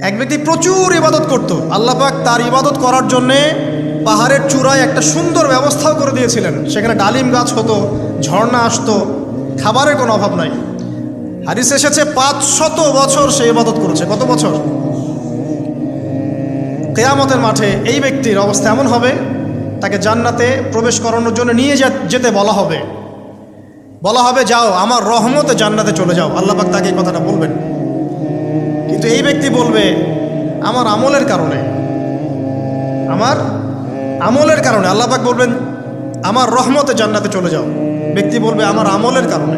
এক ব্যক্তি প্রচুর ইবাদত করত। আল্লাহ পাক তার ইবাদত করার জন্যে পাহাড়ের চূড়ায় একটা সুন্দর ব্যবস্থাও করে দিয়েছিলেন। সেখানে ডালিম গাছ হতো, ঝর্ণা আসতো, খাবারের কোনো অভাব নাই। হাদিস এসেছে 500 বছর সে ইবাদত করেছে। কত বছর? কিয়ামতের মাঠে এই ব্যক্তির অবস্থা এমন হবে, তাকে জান্নাতে প্রবেশ করানোর জন্য নিয়ে যেতে বলা হবে যাও আমার রহমতে জান্নাতে চলে যাও। আল্লাহ পাক তাকে এই কথাটা বলবেন। কিন্তু এই ব্যক্তি বলবে আমার আমলের কারণে আল্লাহ পাক বলবেন আমার রহমতে জান্নাতে চলে যাও। ব্যক্তি বলবে আমার আমলের কারণে।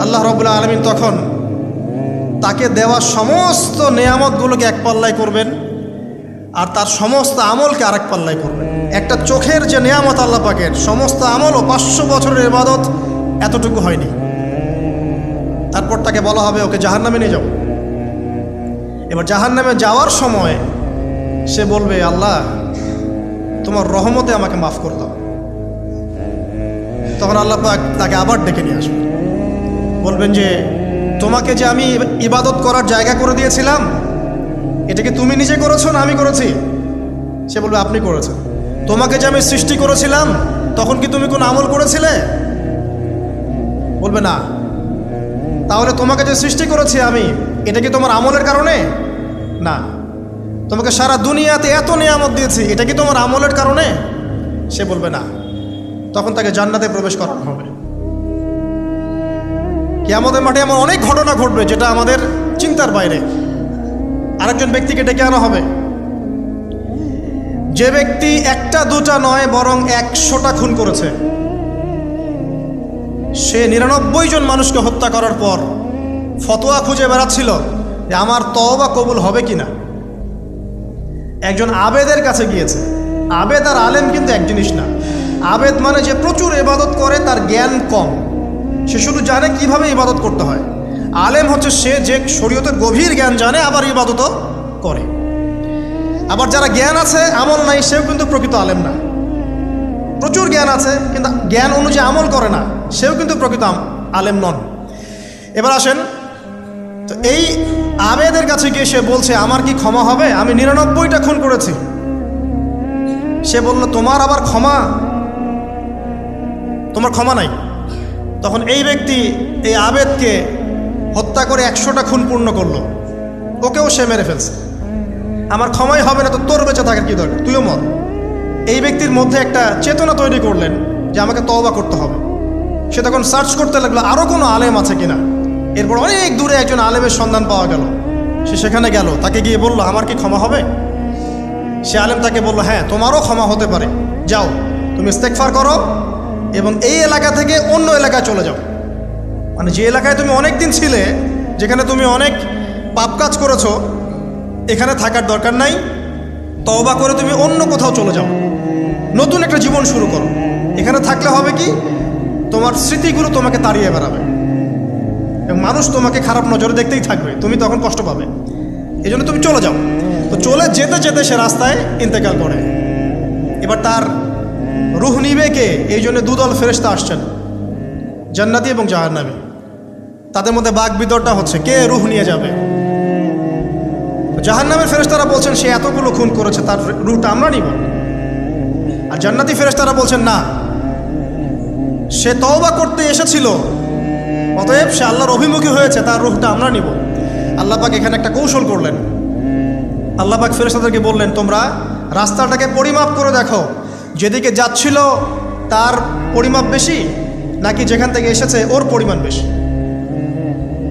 আল্লাহ রাব্বুল আলামিন তখন তাকে দেওয়া সমস্ত নেয়ামতগুলোকে এক পাল্লায় করবেন আর তার সমস্ত আমলকে আরেক পাল্লায় করবেন। একটা চোখের যে নেয়ামত আল্লাহ পাকের, সমস্ত আমলও 500 বছরের ইবাদত এতটুকু হয়নি। তারপর তাকে বলা হবে ওকে জাহান্নামে নিয়ে যাও। এবার জাহান্নামে যাওয়ার সময় সে বলবে আল্লাহ তোমার রহমতে আমাকে মাফ করে দাও। তখন আল্লাহ পাক তাকে আবার ডেকে নিয়ে আসবে, বলবেন যে তোমাকে যে আমি ইবাদত করার জায়গা করে দিয়েছিলাম, এটা কি তুমি নিজে করেছো না আমি করেছি? সে বলবে আপনি করেছেন। তোমাকে যে আমি সৃষ্টি করেছিলাম তখন কি তুমি কোনো আমল করেছিলে? বলবে না। তাহলে তোমাকে যে সৃষ্টি করেছি আমি, এটা কি তোমার আমলের কারণে? না। তোমাকে সারা দুনিয়াতে এত নিয়ামত দিয়েছি, এটা কি তোমার আমলের কারণে? সে বলবে না। তখন তাকে জান্নাতে প্রবেশ করানো হবে। কিয়ামতের মাঠে এমন অনেক ঘটনা ঘটবে যেটা আমাদের চিন্তার বাইরে। আরেকজন ব্যক্তিকে ডেকে আনা হবে, যে ব্যক্তি একটা দুটা নয় বরং 100টা খুন করেছে। সে 99 জন মানুষকে হত্যা করার পর ফতোয়া খুঁজে বেড়াচ্ছিল যে আমার তওবা কবুল হবে কিনা। একজন আবেদের কাছে গিয়েছে। আবেদ আর আলেম কিন্তু এক জিনিস না। আবেদ মানে যে প্রচুর ইবাদত করে, তার জ্ঞান কম, সে শুধু জানে কিভাবে ইবাদত করতে হয়। আলেম হচ্ছে সে যে শরীয়তের গভীর জ্ঞান জানে আবার ইবাদতও করে। আবার যারা জ্ঞান আছে আমল নাই, সেও কিন্তু প্রকৃত আলেম না। প্রচুর জ্ঞান আছে কিন্তু জ্ঞান অনুযায়ী আমল করে না, সেও কিন্তু প্রকৃত আলেম নন। এবার আসেন তো, এই আবেদের কাছে গিয়ে সে বলছে আমার কি ক্ষমা হবে? আমি 99টা খুন করেছি। সে বলল তোমার আবার ক্ষমা? তোমার ক্ষমা নাই। তখন এই ব্যক্তি এই আবেদকে হত্যা করে 100টা খুন পূর্ণ করলো। ওকেও সে মেরে ফেলছে। আমার ক্ষমাই হবে না তো তোর বেঁচে থাকার কি দরকার, তুইও মর। এই ব্যক্তির মধ্যে একটা চেতনা তৈরি করলেন যে আমাকে তওবা করতে হবে। সে তখন সার্চ করতে লাগলো আরও কোনো আলেম আছে কিনা। এরপর অনেক দূরে একজন আলেমের সন্ধান পাওয়া গেল। সে সেখানে গেল, তাকে গিয়ে বলল আমার কি ক্ষমা হবে? সে আলেম তাকে বলল হ্যাঁ তোমারও ক্ষমা হতে পারে, যাও তুমি ইস্তেগফার করো এবং এই এলাকা থেকে অন্য এলাকায় চলে যাও। মানে যে এলাকায় তুমি অনেক দিন ছিলে, যেখানে তুমি অনেক পাপ কাজ করেছো, এখানে থাকার দরকার নাই। তওবা করে তুমি অন্য কোথাও চলে যাও, নতুন একটা জীবন শুরু করো। এখানে থাকলে হবে কি, তোমার স্মৃতিগুলো তোমাকে তাড়িয়ে বেড়াবে এবং মানুষ তোমাকে খারাপ নজরে দেখতেই থাকবে, তুমি তখন কষ্ট পাবে। এই জন্য তুমি চলে যাও। তো চলে যেতে যেতে সে রাস্তায় ইন্তেকাল করে। এবার তার রূহ নিবে কে? এই জন্য দুদল ফেরেশতা আসছেন, জান্নাতি এবং জাহান্নামী। তাদের মধ্যে বাক বিতরটা হচ্ছে কে রূহ নিয়ে যাবে। জাহান্নামের ফেরেশতারা বলছেন সে এতগুলো খুন করেছে, তার রূহটা আমরা নিব। আর জান্নাতি ফেরেশতারা বলছেন না, সে তওবা করতে এসেছিল, অতএব সে আল্লাহর অভিমুখী হয়েছে, তার রূহটা আমরা নিব। আল্লাহ পাক এখানে একটা কৌশল করলেন। আল্লাহ পাক ফেরেশতাদেরকে বললেন তোমরা রাস্তাটাকে পরিমাপ করে দেখো, যেদিকে যাচ্ছিল তার পরিমাপ বেশি নাকি যেখান থেকে এসেছে ওর পরিমাণ বেশি।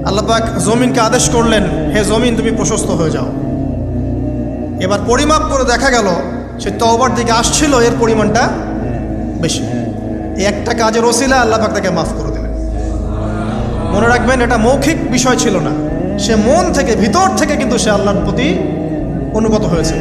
আল্লাহ পাক জমিনকে আদেশ করলেন হে জমিন তুমি প্রশস্ত হয়ে যাও। এবার পরিমাপ করে দেখা গেল সে তওবার দিকে আসছিল, এর পরিমাণটা বেশি। এই একটা কাজের ওসিলা আল্লাহ পাক তাকে মাফ করে দিলেন। মনে রাখবেন এটা মৌখিক বিষয় ছিল না, সে মন থেকে ভিতর থেকে কিন্তু সে আল্লাহর প্রতি অনুগত হয়েছে।